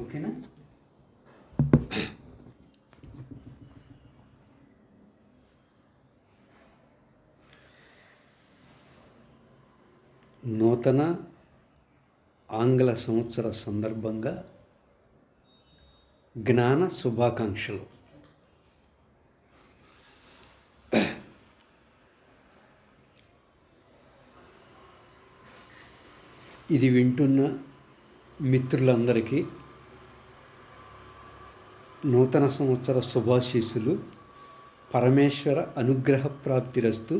ఓకేనా? నూతన ఆంగ్ల సంవత్సర సందర్భంగా జ్ఞాన శుభాకాంక్షలు. ఇది వింటున్న మిత్రులందరికీ నూతన సంవత్సర శుభాశీస్సులు. పరమేశ్వర అనుగ్రహ ప్రాప్తిరస్తు,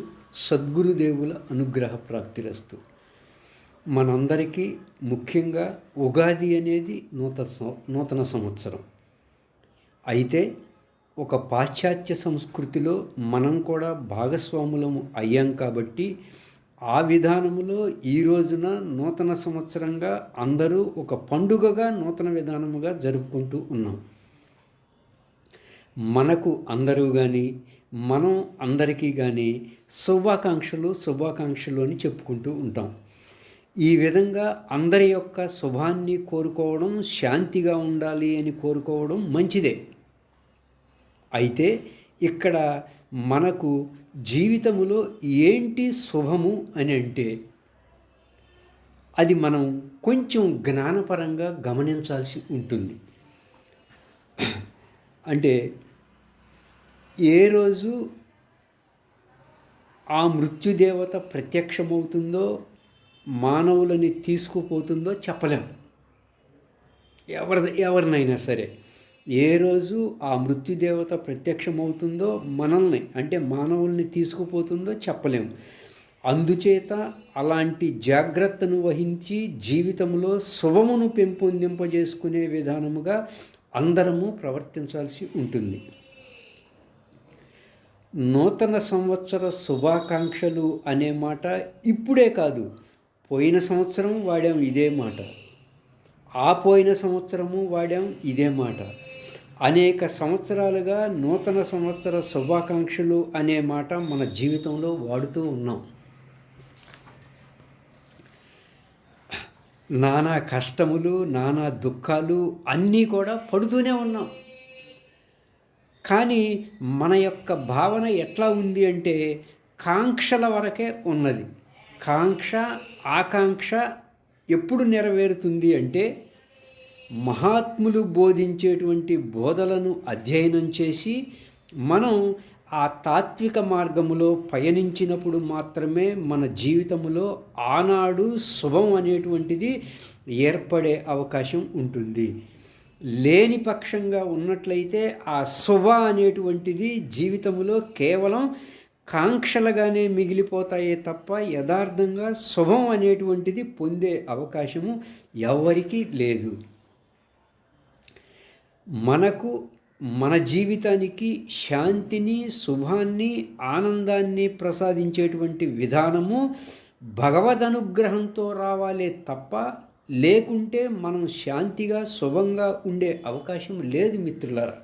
సద్గురుదేవుల అనుగ్రహ ప్రాప్తిరస్తు. మనందరికీ ముఖ్యంగా ఉగాది అనేది నూతన సంవత్సరం. అయితే ఒక పాశ్చాత్య సంస్కృతిలో మనం కూడా భాగస్వాములము అయ్యాం కాబట్టి ఆ విధానములో ఈ రోజున నూతన సంవత్సరంగా అందరూ ఒక పండుగగా నూతన విధానముగా జరుపుకుంటూ ఉన్నాం. మనకు అందరూ కానీ మనం అందరికీ కానీ శుభాకాంక్షలు అని చెప్పుకుంటూ ఉంటాం. ఈ విధంగా అందరి యొక్క శుభాన్ని కోరుకోవడం, శాంతిగా ఉండాలి అని కోరుకోవడం మంచిదే. అయితే ఇక్కడ మనకు జీవితములో ఏంటి శుభము అని అంటే అది మనం కొంచెం జ్ఞానపరంగా గమనించాల్సి ఉంటుంది. అంటే ఏ రోజు ఆ మృత్యుదేవత ప్రత్యక్షమవుతుందో, మానవులని తీసుకుపోతుందో చెప్పలేం. ఎవరినైనా సరే ఏ రోజు ఆ మృత్యుదేవత ప్రత్యక్షమవుతుందో మనల్ని అంటే మానవుల్ని తీసుకుపోతుందో చెప్పలేం. అందుచేత అలాంటి జాగ్రత్తను వహించి జీవితంలో శుభమును పెంపొందింపజేసుకునే విధానముగా అందరము ప్రవర్తించాల్సి ఉంటుంది. నూతన సంవత్సర శుభాకాంక్షలు అనే మాట ఇప్పుడే కాదు, పోయిన సంవత్సరం వాడాం ఇదే మాట, ఆ పోయిన సంవత్సరము వాడాం ఇదే మాట. అనేక సంవత్సరాలుగా నూతన సంవత్సర శుభాకాంక్షలు అనే మాట మన జీవితంలో వాడుతూ ఉన్నాం. నానా కష్టములు, నానా దుఃఖాలు అన్నీ కూడా పడుతూనే ఉన్నాం. కానీ మన యొక్క భావన ఎట్లా ఉంది అంటే కాంక్షల వరకే ఉన్నది. ఆకాంక్ష ఎప్పుడు నెరవేరుతుంది అంటే మహాత్ములు బోధించేటువంటి బోధలను అధ్యయనం చేసి మనం ఆ తాత్విక మార్గములో పయనించినప్పుడు మాత్రమే మన జీవితంలో ఆనాడు శుభం అనేటువంటిది ఏర్పడే అవకాశం ఉంటుంది. లేని పక్షంగా ఉన్నట్లయితే ఆ శుభ అనేటువంటిది జీవితంలో కేవలం కాంక్షలుగానే మిగిలిపోతాయే తప్ప యథార్థంగా శుభం అనేటువంటిది పొందే అవకాశము ఎవరికీ లేదు. మనకు మన జీవితానికి శాంతిని, శుభాన్ని, ఆనందాన్ని ప్రసాదించేటువంటి విధానము భగవద్ అనుగ్రహంతో రావాలే తప్ప లేకుంటే మనం శాంతిగా శుభంగా ఉండే అవకాశం లేదు మిత్రులారా.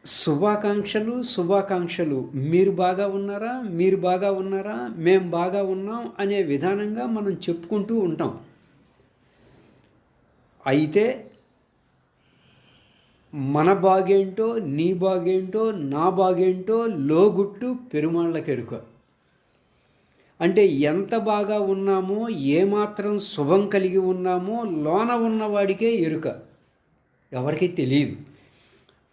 శుభాకాంక్షలు మీరు బాగా ఉన్నారా, మేము బాగా ఉన్నాం అనే విధానంగా మనం చెప్పుకుంటూ ఉంటాం. అయితే మన బాగేంటో, నీ బాగేంటో, నా బాగేంటో లోగుట్టు పెరుమాళ్ళకెరుక. అంటే ఎంత బాగా ఉన్నామో, ఏమాత్రం శుభం కలిగి ఉన్నామో లోన ఉన్నవాడికే ఎరుక, ఎవరికీ తెలియదు.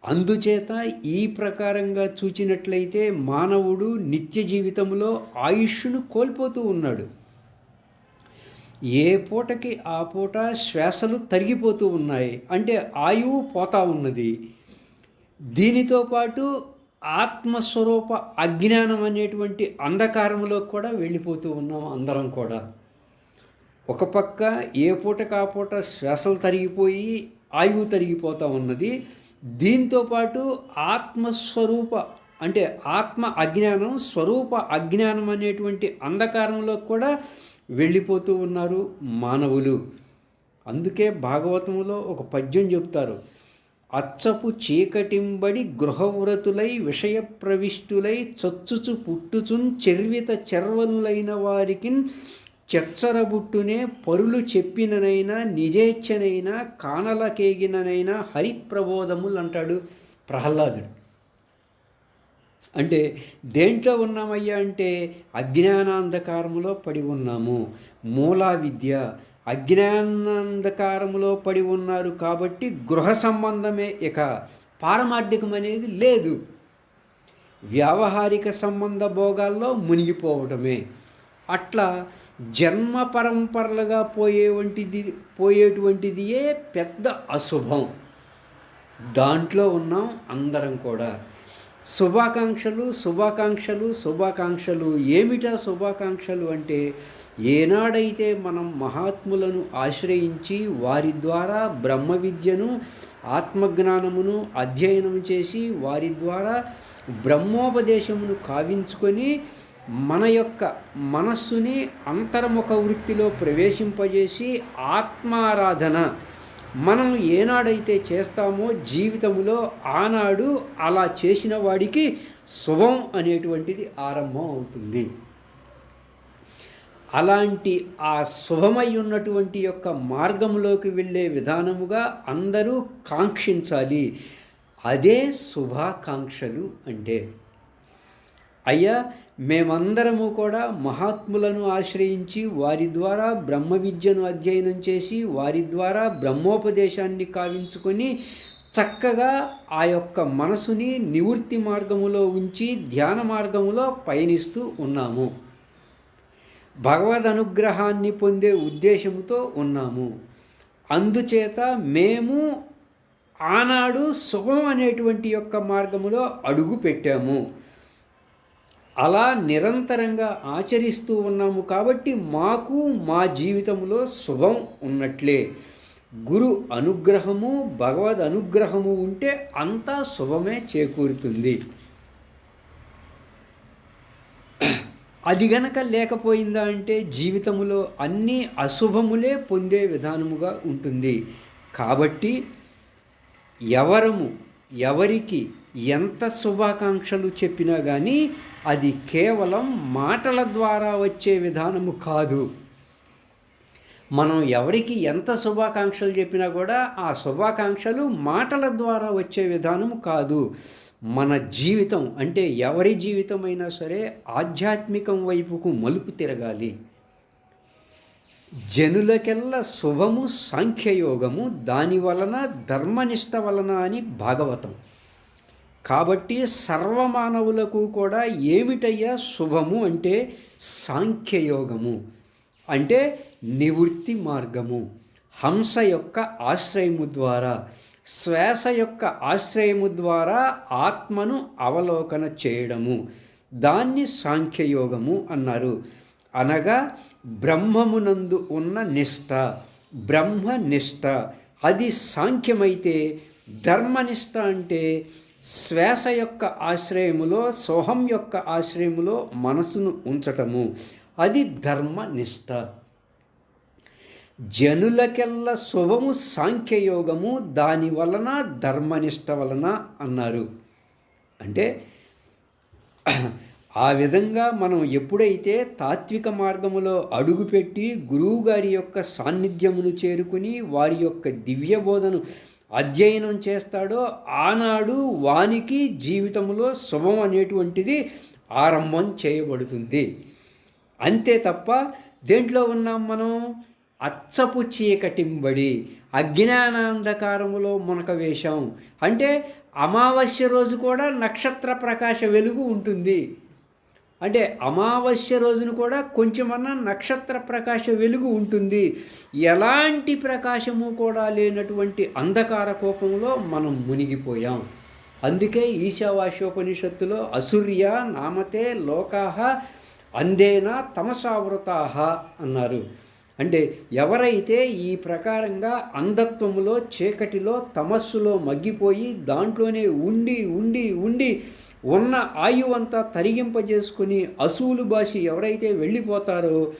అందుచేత ఈ ప్రకారంగా చూచినట్లయితే మానవుడు నిత్య జీవితంలో ఆయుష్ను కోల్పోతూ ఉన్నాడు. ఏ పూటకి ఆ పూట శ్వాసలు తరిగిపోతూ ఉన్నాయి, అంటే ఆయువు పోతూ ఉన్నది. దీనితో పాటు ఆత్మస్వరూప అజ్ఞానం అనేటువంటి అంధకారంలో కూడా వెళ్ళిపోతూ ఉన్నాం అందరం కూడా. ఒక పక్క ఏ పూటకి ఆ పూట శ్వాసలు తరిగిపోయి ఆయువు తరిగిపోతూ ఉన్నది. దీంతోపాటు ఆత్మస్వరూప అంటే ఆత్మ అజ్ఞానం, స్వరూప అజ్ఞానం అనేటువంటి అంధకారంలో కూడా వెళ్ళిపోతూ ఉన్నారు మానవులు. అందుకే భాగవతంలో ఒక పద్యం చెప్తారు, అచ్చపు చీకటింబడి గృహవ్రతులై విషయ ప్రవిష్టులై చచ్చుచు పుట్టుచున్ చెర్విత చెర్వనులైన వారికిన్ చెచ్చరబుట్టునే పరులు చెప్పిననైనా నిజేచ్ఛనైనా కానలకేగిననైనా హరిప్రబోధములు అంటాడు ప్రహ్లాదుడు. అంటే దేంట్లో ఉన్నామయ్యా అంటే అజ్ఞానాంధకారములో పడి ఉన్నాము. మూలా విద్య అజ్ఞానాంధకారములో పడి ఉన్నారు కాబట్టి గృహ సంబంధమే, ఇక పారమార్థికం అనేది లేదు. వ్యావహారిక సంబంధ భోగాల్లో మునిగిపోవటమే. అట్లా జన్మ పరంపరలుగా పోయేటువంటిదియే పెద్ద అశుభం. దాంట్లో ఉన్నాం అందరం కూడా. శుభాకాంక్షలు. ఏమిటా శుభాకాంక్షలు అంటే, ఏనాడైతే మనం మహాత్ములను ఆశ్రయించి వారి ద్వారా బ్రహ్మ విద్యను ఆత్మజ్ఞానమును అధ్యయనం చేసి వారి ద్వారా బ్రహ్మోపదేశమును కావించుకొని మన యొక్క మనస్సుని అంతర్ముఖ వృత్తిలో ప్రవేశింపజేసి ఆత్మారాధన మనం ఏనాడైతే చేస్తామో జీవితంలో ఆనాడు అలా చేసిన వాడికి శుభం అనేటువంటిది ఆరంభం అవుతుంది. అలాంటి ఆ శుభమై ఉన్నటువంటి యొక్క మార్గంలోకి వెళ్ళే విధానముగా అందరూ కాంక్షించాలి. అదే శుభాకాంక్షలు అంటే. అయ్యా, మేమందరము కూడా మహాత్ములను ఆశ్రయించి వారి ద్వారా బ్రహ్మ విద్యను అధ్యయనం చేసి వారి ద్వారా బ్రహ్మోపదేశాన్ని కావించుకొని చక్కగా ఆ యొక్క మనసుని నివృత్తి మార్గములో ఉంచి ధ్యాన మార్గములో పయనిస్తూ ఉన్నాము. భగవద్ అనుగ్రహాన్ని పొందే ఉద్దేశంతో ఉన్నాము. అందుచేత మేము ఆనాడు శుభం అనేటువంటి యొక్క మార్గములో అడుగు పెట్టాము. అలా నిరంతరంగా ఆచరిస్తూ ఉన్నాము కాబట్టి మాకు మా జీవితంలో శుభం ఉన్నట్లే. గురు అనుగ్రహము భగవద్ అనుగ్రహము ఉంటే అంతా శుభమే చేకూరుతుంది. అది గనక లేకపోయిందా అంటే జీవితంలో అన్నీ అశుభములే పొందే విధానముగా ఉంటుంది. కాబట్టి ఎవరికి ఎంత శుభాకాంక్షలు చెప్పినా కానీ అది కేవలం మాటల ద్వారా వచ్చే విధానము కాదు. మనం ఎవరికి ఎంత శుభాకాంక్షలు చెప్పినా కూడా ఆ శుభాకాంక్షలు మాటల ద్వారా వచ్చే విధానము కాదు. మన జీవితం అంటే ఎవరి జీవితమైనా సరే ఆధ్యాత్మికం వైపుకు మలుపు తిరగాలి. జనులకెల్లా శుభము సాంఖ్యయోగము, దాని వలన ధర్మనిష్ట వలన అని భాగవతం. కాబట్టి సర్వమానవులకు కూడా ఏమిటయ్యా శుభము అంటే సాంఖ్యయోగము, అంటే నివృత్తి మార్గము. హంస యొక్క ఆశ్రయము ద్వారా, శ్వాస యొక్క ఆశ్రయము ద్వారా ఆత్మను అవలోకన చేయడము, దాన్ని సాంఖ్యయోగము అన్నారు. అనగా బ్రహ్మమునందు ఉన్న నిష్ట, బ్రహ్మనిష్ట, అది సాంఖ్యమైతే ధర్మనిష్ట అంటే శ్వాస యొక్క ఆశ్రయములో, సోహం యొక్క ఆశ్రయములో మనసును ఉంచటము, అది ధర్మనిష్ట. జనులకెల్ల శుభము సాంఖ్యయోగము, దాని వలన ధర్మనిష్ట వలన అన్నారు. అంటే ఆ విధంగా మనం ఎప్పుడైతే తాత్విక మార్గములో అడుగుపెట్టి గురువుగారి యొక్క సాన్నిధ్యమును చేరుకుని వారి యొక్క దివ్యబోధను అధ్యయనం చేస్తాడో ఆనాడు వానికి జీవితంలో శుభం అనేటువంటిది ఆరంభం చేయబడుతుంది. అంతే తప్ప దేంట్లో ఉన్నాం మనం? అచ్చపు చీకటింబడి అజ్ఞానాంధకారములో మునక వేశాం. అంటే అమావాస్య రోజు కూడా నక్షత్ర ప్రకాశ వెలుగు ఉంటుంది. అంటే అమావాస్య రోజున కూడా కొంచెమన్నా నక్షత్ర ప్రకాశ వెలుగు ఉంటుంది. ఎలాంటి ప్రకాశము కూడా లేనటువంటి అంధకార కోపంలో మనం మునిగిపోయాం. అందుకే ఈశావాస్యోపనిషత్తులో అసూర్య నామతే లోకాహ అందేన తమసావృతాహ అన్నారు. అంటే ఎవరైతే ఈ ప్రకారంగా అంధత్వములో, చీకటిలో, తమస్సులో మగ్గిపోయి దాంట్లోనే ఉండి ఉండి ఉండి ఉన్న ఆయువంతా తరిగింపజేసుకుని అసూలు బాసి ఎవరైతే వెళ్ళిపోతారో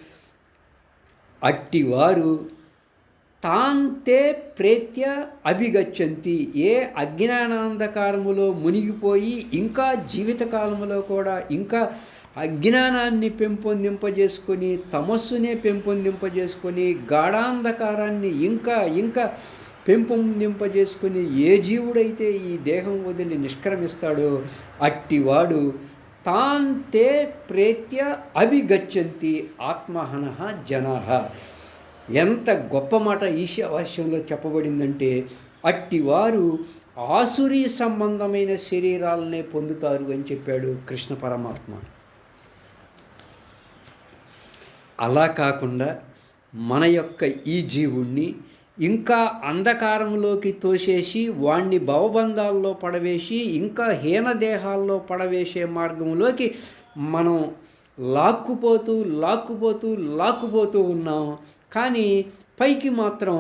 అట్టివారు తాంతే ప్రేత్య అభిగచ్చంతి. ఏ అజ్ఞానాంధకారములో మునిగిపోయి ఇంకా జీవితకాలంలో కూడా ఇంకా అజ్ఞానాన్ని పెంపొందింపజేసుకొని, తమస్సునే పెంపొందింపజేసుకొని, గాఢాంధకారాన్ని ఇంకా ఇంకా పెంపొందింపజేసుకొని ఏ జీవుడైతే ఈ దేహం వదిలి నిష్క్రమిస్తాడో అట్టివాడు తాంతే ప్రేత్య అభిగచ్చంతి ఆత్మహనః జనాః. ఎంత గొప్ప మాట ఈశావాస్యంలో చెప్పబడిందంటే, అట్టివారు ఆసురీ సంబంధమైన శరీరాలనే పొందుతారు అని చెప్పాడు కృష్ణ పరమాత్మ. అలా కాకుండా మన యొక్క ఈ జీవుణ్ణి ఇంకా అంధకారంలోకి తోసేసి వాణ్ణి భవబంధాల్లో పడవేసి ఇంకా హీనదేహాల్లో పడవేసే మార్గంలోకి మనం లాక్కుపోతూ లాక్కుపోతూ లాక్కుపోతూ ఉన్నాం. కానీ పైకి మాత్రం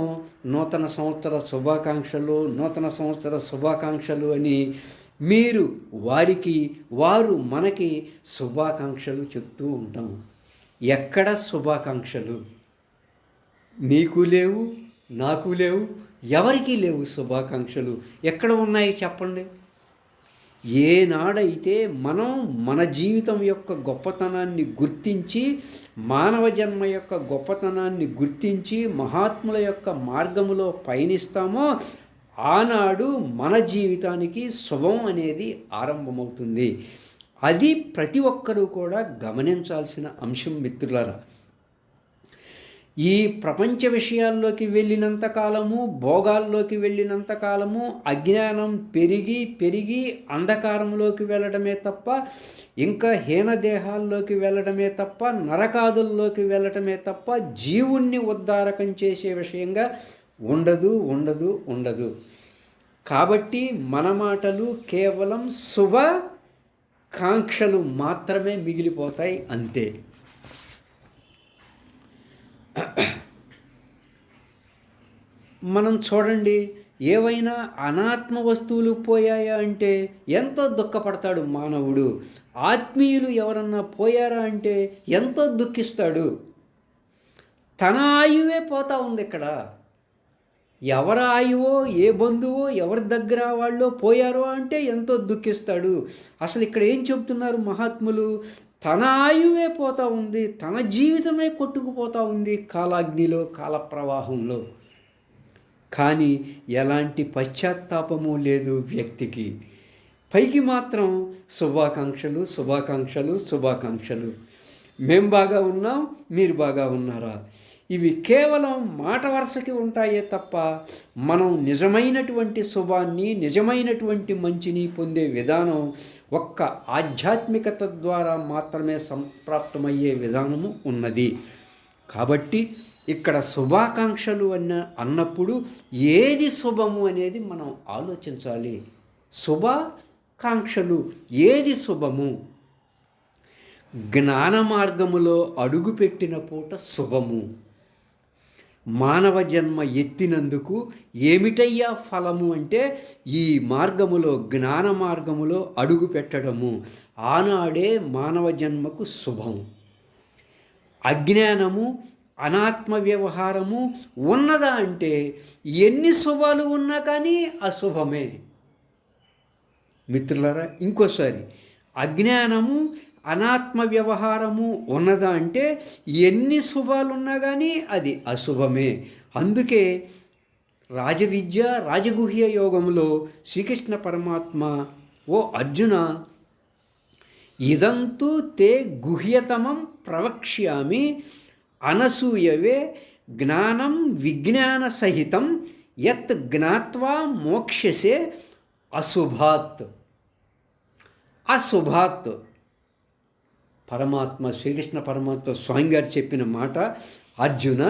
నూతన సంవత్సర శుభాకాంక్షలు, నూతన సంవత్సర శుభాకాంక్షలు అని మీరు వారికి, వారు మనకి శుభాకాంక్షలు చెప్తూ ఉంటాం. ఎక్కడ శుభాకాంక్షలు? నీకు లేవు, నాకు లేవు, ఎవరికీ లేవు శుభాకాంక్షలు. ఎక్కడ ఉన్నాయి చెప్పండి? ఏనాడైతే మనం మన జీవితం యొక్క గొప్పతనాన్ని గుర్తించి, మానవ జన్మ యొక్క గొప్పతనాన్ని గుర్తించి మహాత్ముల యొక్క మార్గములో పయనిస్తామో ఆనాడు మన జీవితానికి శుభం అనేది ఆరంభమవుతుంది. అది ప్రతి ఒక్కరూ కూడా గమనించాల్సిన అంశం మిత్రులారా. ఈ ప్రపంచ విషయాల్లోకి వెళ్ళినంత కాలము, భోగాల్లోకి వెళ్ళినంత కాలము అజ్ఞానం పెరిగి పెరిగి అంధకారంలోకి వెళ్ళడమే తప్ప, ఇంకా హీనదేహాల్లోకి వెళ్ళడమే తప్ప, నరకాదుల్లోకి వెళ్ళడమే తప్ప జీవుణ్ణి ఉద్ధారకం చేసే విషయంగా ఉండదు ఉండదు ఉండదు. కాబట్టి మన మాటలు కేవలం శుభ కాంక్షలు మాత్రమే మిగిలిపోతాయి, అంతే. మనం చూడండి, ఏవైనా అనాత్మ వస్తువులు పోయాయా అంటే ఎంతో దుఃఖపడతాడు మానవుడు. ఆత్మీయులు ఎవరన్నా పోయారా అంటే ఎంతో దుఃఖిస్తాడు. తన ఆయువే పోతా ఉంది ఇక్కడ. ఎవరి ఆయువో, ఏ బంధువో, ఎవరి దగ్గర వాళ్ళో పోయారో అంటే ఎంతో దుఃఖిస్తాడు. అసలు ఇక్కడ ఏం చెబుతున్నారు మహాత్ములు? తన ఆయువే పోతూ ఉంది, తన జీవితమే కొట్టుకుపోతూ ఉంది కాలాగ్నిలో, కాలప్రవాహంలో. కానీ ఎలాంటి పశ్చాత్తాపము లేదు వ్యక్తికి. పైకి మాత్రం శుభాకాంక్షలు శుభాకాంక్షలు శుభాకాంక్షలు. మేం బాగా ఉన్నాం, మీరు బాగా ఉన్నారా? ఇవి కేవలం మాట వరుసకి ఉంటాయే తప్ప మనం నిజమైనటువంటి శుభాన్ని, నిజమైనటువంటి మంచిని పొందే విధానం ఒక్క ఆధ్యాత్మికత ద్వారా మాత్రమే సంప్రాప్తమయ్యే విధానము ఉన్నది. కాబట్టి ఇక్కడ శుభాకాంక్షలు అన్నప్పుడు ఏది శుభము అనేది మనం ఆలోచించాలి. శుభాకాంక్షలు ఏది శుభము? జ్ఞాన మార్గములో అడుగుపెట్టిన పూట శుభము. మానవ జన్మ ఎత్తినందుకు ఏమిటయ్యా ఫలము అంటే ఈ మార్గములో, జ్ఞాన మార్గములో అడుగు పెట్టడము. ఆనాడే మానవ జన్మకు శుభం. అజ్ఞానము, అనాత్మ వ్యవహారము ఉన్నదా అంటే ఎన్ని శుభాలు ఉన్నా కానీ అశుభమే. మిత్రులారా, ఇంకోసారి, అజ్ఞానము, అనాత్మ వ్యవహారము ఉన్నదా అంటే ఎన్ని శుభాలున్నా కానీ అది అశుభమే. అందుకే రాజవిద్య, రాజగుహ్య యోగంలో శ్రీకృష్ణ పరమాత్మ, ఓ అర్జున, ఇదంతు తే గుహ్యతమం ప్రవక్ష్యామి అనసూయవే జ్ఞానం విజ్ఞాన సహితం యత్ జ్ఞాత్వా మోక్షసే అశుభాత్. అశుభాత్ పరమాత్మ, శ్రీకృష్ణ పరమాత్మ స్వామి గారు చెప్పిన మాట. అర్జున,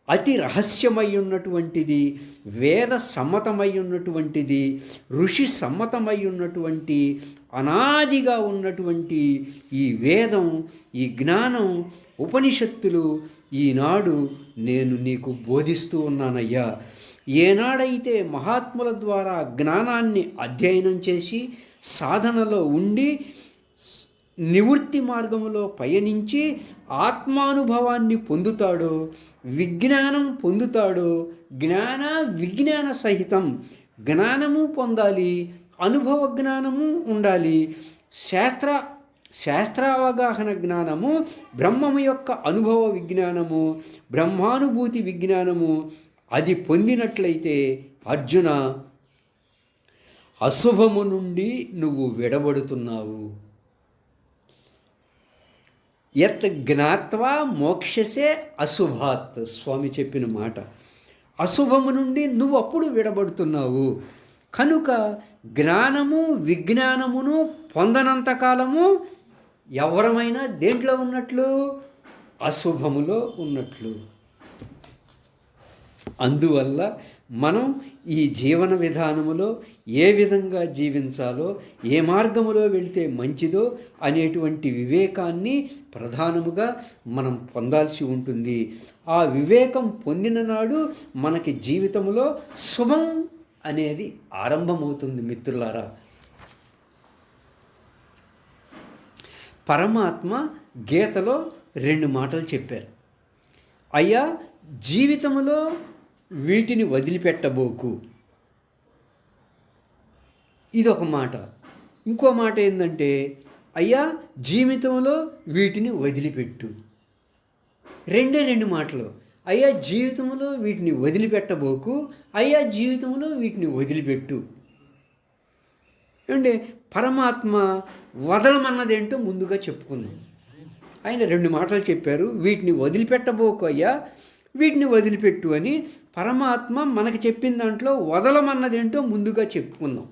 అతి రహస్యమై ఉన్నటువంటిది, వేద సమ్మతమై ఉన్నటువంటిది, ఋషి సమ్మతమై ఉన్నటువంటి, అనాదిగా ఉన్నటువంటి ఈ వేదం, ఈ జ్ఞానం, ఉపనిషత్తులు ఈనాడు నేను నీకు బోధిస్తూ ఉన్నానయ్యా. ఏనాడైతే మహాత్ముల ద్వారా జ్ఞానాన్ని అధ్యయనం చేసి సాధనలో ఉండి నివృత్తి మార్గములో పయనించి ఆత్మానుభవాన్ని పొందుతాడో, విజ్ఞానం పొందుతాడో, జ్ఞాన విజ్ఞాన సహితం జ్ఞానము పొందాలి, అనుభవ జ్ఞానము ఉండాలి. శాస్త్రావగాహన జ్ఞానము, బ్రహ్మము యొక్క అనుభవ విజ్ఞానము, బ్రహ్మానుభూతి విజ్ఞానము అది పొందినట్లయితే అర్జున, అశుభము నుండి నువ్వు విడబడుతున్నావు. యత్ జ్ఞాత్వా మోక్షసే అశుభాత్, స్వామి చెప్పిన మాట. అశుభము నుండి నువ్వు అప్పుడు విడబడుతున్నావు. కనుక జ్ఞానము విజ్ఞానమును పొందనంతకాలము ఎవరమైనా దేంట్లో ఉన్నట్లు? అశుభములో ఉన్నట్లు. అందువల్ల మనం ఈ జీవన విధానములో ఏ విధంగా జీవించాలో, ఏ మార్గములో వెళితే మంచిదో అనేటువంటి వివేకాన్ని ప్రధానముగా మనం పొందాల్సి ఉంటుంది. ఆ వివేకం పొందిన నాడు మనకి జీవితంలో శుభం అనేది ఆరంభమవుతుంది. మిత్రులారా, పరమాత్మ గీతలో 2 మాటలు చెప్పారు. అయ్యా, జీవితంలో వీటిని వదిలిపెట్టబోకు, ఇదొక మాట. ఇంకో మాట ఏంటంటే, అయ్యా జీవితంలో వీటిని వదిలిపెట్టు. 2 మాటలు. అయ్యా జీవితంలో వీటిని వదిలిపెట్టబోకు, అయ్యా జీవితంలో వీటిని వదిలిపెట్టు. అంటే పరమాత్మ వదలమన్నదేంటో ముందుగా చెప్పుకుందాం. ఆయన 2 మాటలు చెప్పారు. వీటిని వదిలిపెట్టబోకు అయ్యా, వీటిని వదిలిపెట్టు అని పరమాత్మ మనకు చెప్పిన దాంట్లో వదలమన్నదేంటో ముందుగా చెప్పుకుందాం.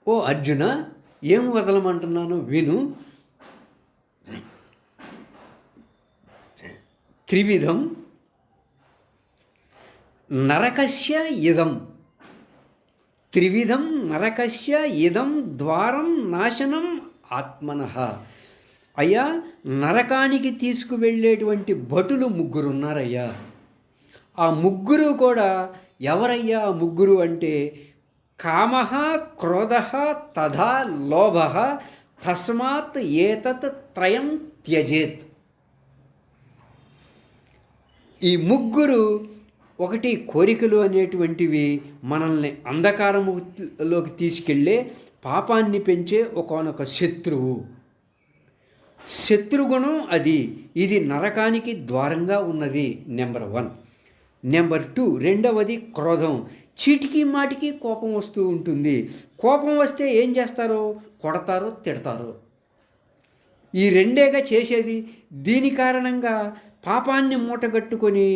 ఓ అర్జున, ఏం వదలమంటున్నాను విను. త్రివిధం నరకస్య ఇదం, త్రివిధం నరకస్య ఇదం ద్వారం నాశనం ఆత్మనః. అయ్యా, నరకానికి తీసుకువెళ్ళేటువంటి భటులు 3 ఉన్నారయ్యా. ఆ 3 కూడా ఎవరయ్యా? ఆ 3 అంటే కామః, క్రోధః, తథా లోభః, తస్మాత్ ఏతత్ త్రయం త్యజేత్. ఈ 3 ఒకటి కోరికలు అనేటువంటివి మనల్ని అంధకారములోకి తీసుకెళ్ళే, పాపాన్ని పెంచే ఒకానొక శత్రువు. శత్రుగుణం అది. ఇది నరకానికి ద్వారంగా ఉన్నది. నెంబర్ 1. నెంబర్ 2, రెండవది క్రోధం. చీటికి మాటికి కోపం వస్తూ ఉంటుంది. కోపం వస్తే ఏం చేస్తారో? కొడతారో, తిడతారో. ఈ 2 చేసేది. దీని కారణంగా పాపాన్ని మూటగట్టుకొని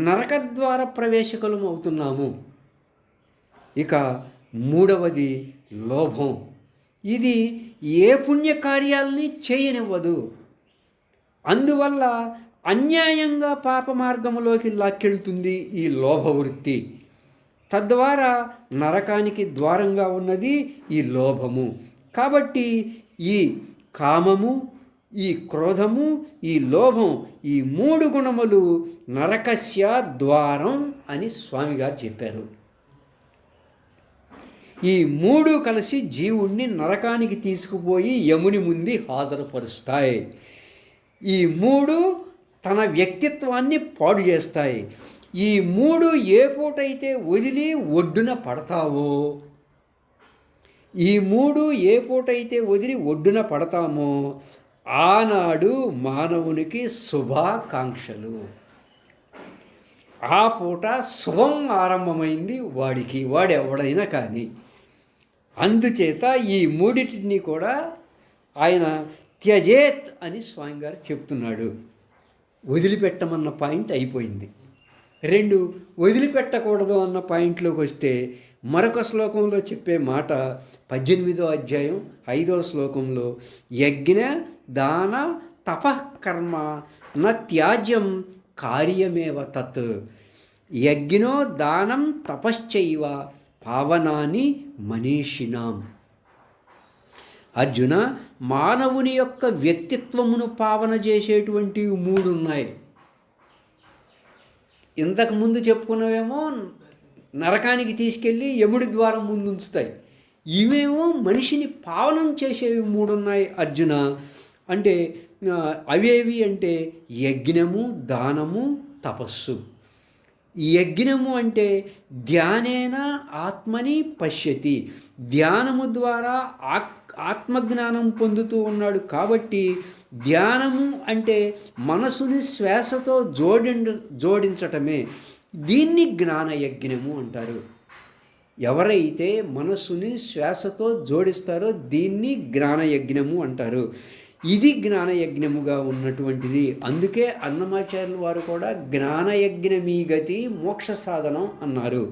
నరకద్వార ప్రవేశకులం అవుతున్నాము. ఇక 3వది లోభం. ఇది ఏ పుణ్యకార్యాలని చేయనివ్వదు. అందువల్ల అన్యాయంగా పాప మార్గంలోకి లాక్కెళ్తుంది ఈ లోభవృత్తి. తద్వారా నరకానికి ద్వారంగా ఉన్నది ఈ లోభము. కాబట్టి ఈ కామము, ఈ క్రోధము, ఈ లోభం, ఈ 3 గుణములు నరకస్య ద్వారం అని స్వామిగారు చెప్పారు. ఈ 3 కలిసి జీవుణ్ణి నరకానికి తీసుకుపోయి యముని ముందు హాజరుపరుస్తాయి. ఈ 3 తన వ్యక్తిత్వాన్ని పాడు చేస్తాయి. ఈ 3 ఏ పూటైతే వదిలి ఒడ్డున పడతావో, ఈ 3 ఏ పూటైతే వదిలి ఒడ్డున పడతామో ఆనాడు మానవునికి శుభాకాంక్షలు. ఆ పూట శుభం ఆరంభమైంది వాడికి, వాడెవడైనా కానీ. అందుచేత ఈ 3 కూడా ఆయన త్యజేత్ అని స్వామి గారు చెప్తున్నాడు. వదిలిపెట్టమన్న పాయింట్ అయిపోయింది. 2 వదిలిపెట్టకూడదు అన్న పాయింట్లోకి వస్తే మరొక శ్లోకంలో చెప్పే మాట 18వ అధ్యాయం 5వ శ్లోకంలో, యజ్ఞ దాన తపఃకర్మ న త్యాజ్యం కార్యమేవ తత్. యజ్ఞో దానం తపశ్చైవ పావనాని మనీషినాం. అర్జున, మానవుని యొక్క వ్యక్తిత్వమును పావన చేసేటువంటివి 3 ఉన్నాయి. ఇంతకుముందు చెప్పుకున్నవేమో నరకానికి తీసుకెళ్ళి యముడి ద్వారం ముందు ఉంచుతాయి. ఇవేమో మనిషిని పావనం చేసేవి 3 ఉన్నాయి అర్జున. అంటే అవేవి అంటే యజ్ఞము, దానము, తపస్సు. యజ్ఞము అంటే ధ్యానేన ఆత్మని పశ్యతి, ధ్యానము ద్వారా ఆత్మజ్ఞానం పొందుతూ ఉన్నాడు. కాబట్టి ధ్యానము అంటే మనసుని శ్వాసతో జోడించటమే. దీన్ని జ్ఞానయజ్ఞము అంటారు. ఎవరైతే మనస్సుని శ్వాసతో జోడిస్తారో దీన్ని జ్ఞానయజ్ఞము అంటారు. ఇది జ్ఞానయజ్ఞముగా ఉన్నటువంటిది. అందుకే అన్నమాచార్యుల వారు కూడా జ్ఞానయజ్ఞమీ గతి మోక్ష సాధనం అన్నారు.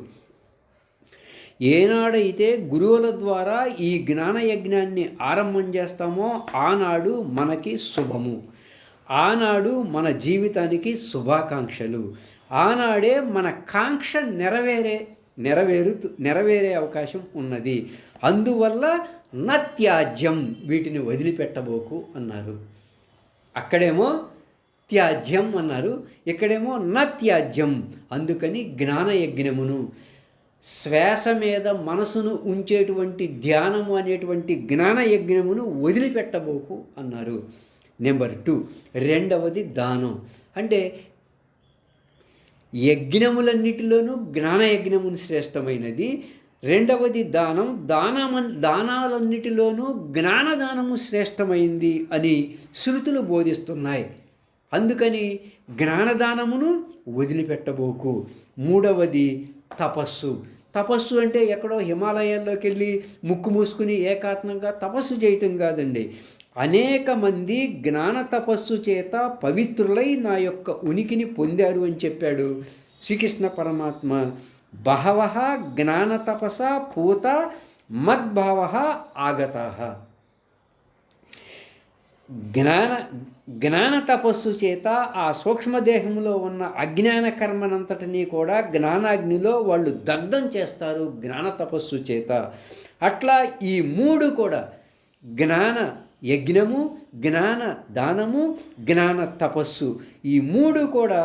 ఏనాడైతే గురువుల ద్వారా ఈ జ్ఞానయజ్ఞాన్ని ఆరంభం చేస్తామో ఆనాడు మనకి శుభము, ఆనాడు మన జీవితానికి శుభాకాంక్షలు, ఆనాడే మన కాంక్ష నెరవేరే అవకాశం ఉన్నది. అందువల్ల నత్యాజ్యం, వీటిని వదిలిపెట్టబోకు అన్నారు. అక్కడేమో త్యాజ్యం అన్నారు, ఇక్కడేమో నత్యాజ్యం. అందుకని జ్ఞానయజ్ఞమును, శ్వాస మీద మనసును ఉంచేటువంటి ధ్యానము అనేటువంటి జ్ఞానయజ్ఞమును వదిలిపెట్టబోకు అన్నారు. నెంబర్ 2, రెండవది దానం. అంటే యజ్ఞములన్నిటిలోనూ జ్ఞానయజ్ఞమును శ్రేష్టమైనది. రెండవది దానం. దానాలన్నిటిలోనూ జ్ఞానదానము శ్రేష్టమైంది అని శృతులు బోధిస్తున్నాయి. అందుకని జ్ఞానదానమును వదిలిపెట్టబోకు. మూడవది తపస్సు. తపస్సు అంటే ఎక్కడో హిమాలయాల్లోకి వెళ్ళి ముక్కు మూసుకుని ఏకాత్మంగా తపస్సు చేయటం కాదండి. అనేక మంది జ్ఞాన తపస్సు చేత పవిత్రులై నా యొక్క ఉనికిని పొందారు అని చెప్పాడు శ్రీకృష్ణ పరమాత్మ. బహవః జ్ఞాన తపస పూత మద్భావః ఆగతాః. జ్ఞాన తపస్సు చేత ఆ సూక్ష్మదేహంలో ఉన్న అజ్ఞాన కర్మనంతటినీ కూడా జ్ఞానాగ్నిలో వాళ్ళు దగ్ధం చేస్తారు జ్ఞాన తపస్సు చేత. అట్లా ఈ 3 కూడా జ్ఞాన యజ్ఞము, జ్ఞాన దానము, జ్ఞాన తపస్సు, ఈ 3 కూడా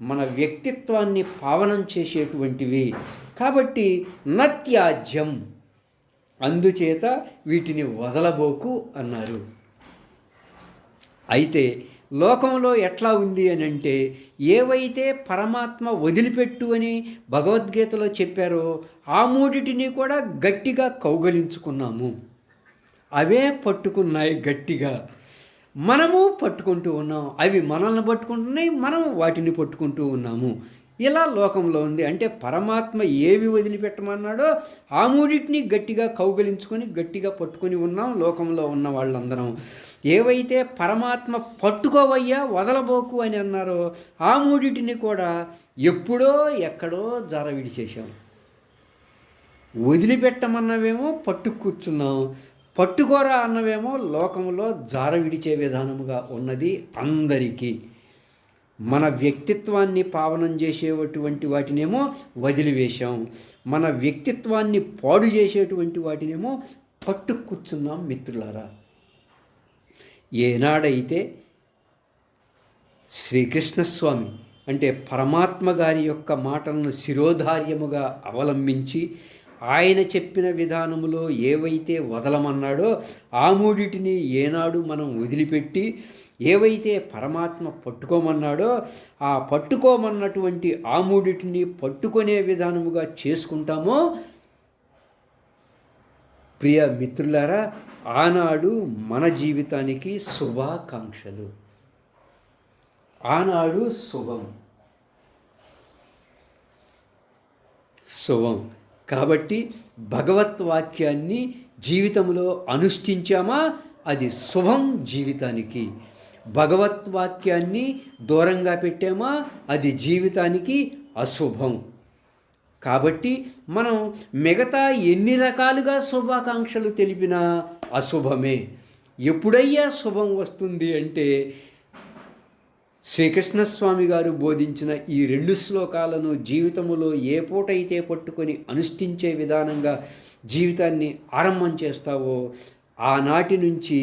మన వ్యక్తిత్వాన్ని పావనం చేసేటువంటివి. కాబట్టి నత్యాజ్యం, అందుచేత వీటిని వదలబోకు అన్నారు. అయితే లోకంలో ఎట్లా ఉంది అని అంటే, ఏవైతే పరమాత్మ వదిలిపెట్టు అని భగవద్గీతలో చెప్పారో ఆ 3 కూడా గట్టిగా కౌగలించుకున్నాము. అవే పట్టుకున్నాయి గట్టిగా. మనము పట్టుకుంటూ ఉన్నాం, అవి మనల్ని పట్టుకుంటున్నాయి, మనం వాటిని పట్టుకుంటూ ఉన్నాము. ఇలా లోకంలో ఉంది. అంటే పరమాత్మ ఏవి వదిలిపెట్టమన్నాడో ఆ 3 గట్టిగా కౌగలించుకొని గట్టిగా పట్టుకొని ఉన్నాం లోకంలో ఉన్న వాళ్ళందరం. ఏవైతే పరమాత్మ పట్టుకోవయ్యా వదలబోకు అని అన్నారో ఆ 3 కూడా ఎప్పుడో ఎక్కడో జార విడిచేశాం. వదిలిపెట్టమన్నవేమో పట్టు కూర్చున్నాం, పట్టుకోరా అన్నవేమో లోకంలో జార విడిచే విధానముగా ఉన్నది అందరికీ. మన వ్యక్తిత్వాన్ని పావనం చేసేటువంటి వాటినేమో వదిలివేశాం, మన వ్యక్తిత్వాన్ని పాడు చేసేటువంటి వాటినేమో పట్టు కూర్చున్నాం. మిత్రులారా, ఏనాడైతే శ్రీకృష్ణస్వామి అంటే పరమాత్మ గారి యొక్క మాటలను శిరోధార్యముగా అవలంబించి ఆయన చెప్పిన విధానములో ఏవైతే వదలమన్నాడో ఆ 3 ఏనాడు మనం వదిలిపెట్టి ఏవైతే పరమాత్మ పట్టుకోమన్నాడో ఆ పట్టుకోమన్నటువంటి ఆ 3 పట్టుకునే విధానముగా చేసుకుంటామో, ప్రియ మిత్రులారా, ఆనాడు మన జీవితానికి శుభాకాంక్షలు. ఆనాడు శుభం. కాబట్టి భగవద్వాక్యాన్ని జీవితంలో అనుష్ఠించామా అది శుభం జీవితానికి. భగవద్వాక్యాన్ని దూరంగా పెట్టామా అది జీవితానికి అశుభం. కాబట్టి మనం మిగతా ఎన్ని రకాలుగా శుభాకాంక్షలు తెలిపినా అశుభమే. ఎప్పుడయ్యా శుభం వస్తుంది అంటే శ్రీకృష్ణస్వామి గారు బోధించిన ఈ 2 శ్లోకాలను జీవితంలో ఏ పూటైతే పట్టుకొని అనుష్ఠించే విధానంగా జీవితాన్ని ఆరంభం చేస్తావో ఆనాటి నుంచి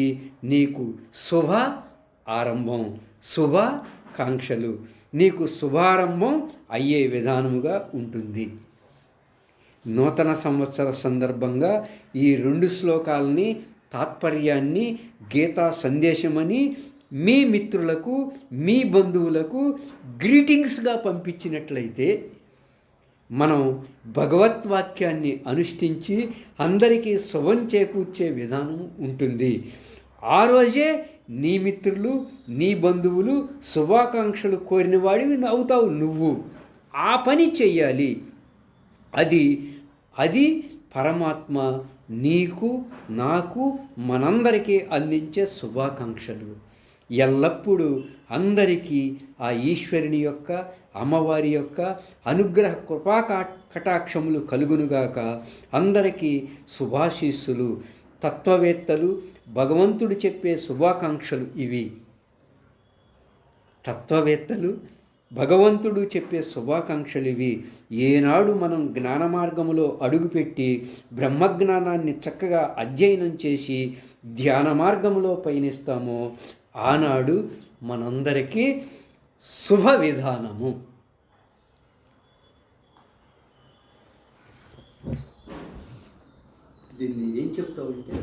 నీకు శుభ ఆరంభం, శుభాకాంక్షలు, నీకు శుభారంభం అయ్యే విధానముగా ఉంటుంది. నూతన సంవత్సర సందర్భంగా ఈ 2 శ్లోకాలని తాత్పర్యాన్ని గీతా సందేశమని మీ మిత్రులకు మీ బంధువులకు గ్రీటింగ్స్గా పంపించినట్లయితే మనం భగవద్వాక్యాన్ని అనుష్ఠించి అందరికీ శుభం చేకూర్చే విధానం ఉంటుంది. ఆ రోజే నీ మిత్రులు నీ బంధువులు శుభాకాంక్షలు కోరిన వాడివి అవుతావు. నువ్వు ఆ పని చెయ్యాలి. అది పరమాత్మ నీకు నాకు మనందరికీ అందించే శుభాకాంక్షలు. ఎల్లప్పుడూ అందరికీ ఆ ఈశ్వరుని యొక్క అమ్మవారి యొక్క అనుగ్రహ కృపా కటాక్షములు కలుగునుగాక. అందరికీ శుభాశీస్సులు. తత్వవేత్తలు భగవంతుడు చెప్పే శుభాకాంక్షలు ఇవి. తత్వవేత్తలు భగవంతుడు చెప్పే శుభాకాంక్షలు ఇవి. ఏనాడు మనం జ్ఞాన మార్గములో అడుగుపెట్టి బ్రహ్మజ్ఞానాన్ని చక్కగా అధ్యయనం చేసి ధ్యాన మార్గములో పయనిస్తామో ఆనాడు మనందరికీ శుభ విధానము. దీన్ని ఏం చెప్తావు అంటే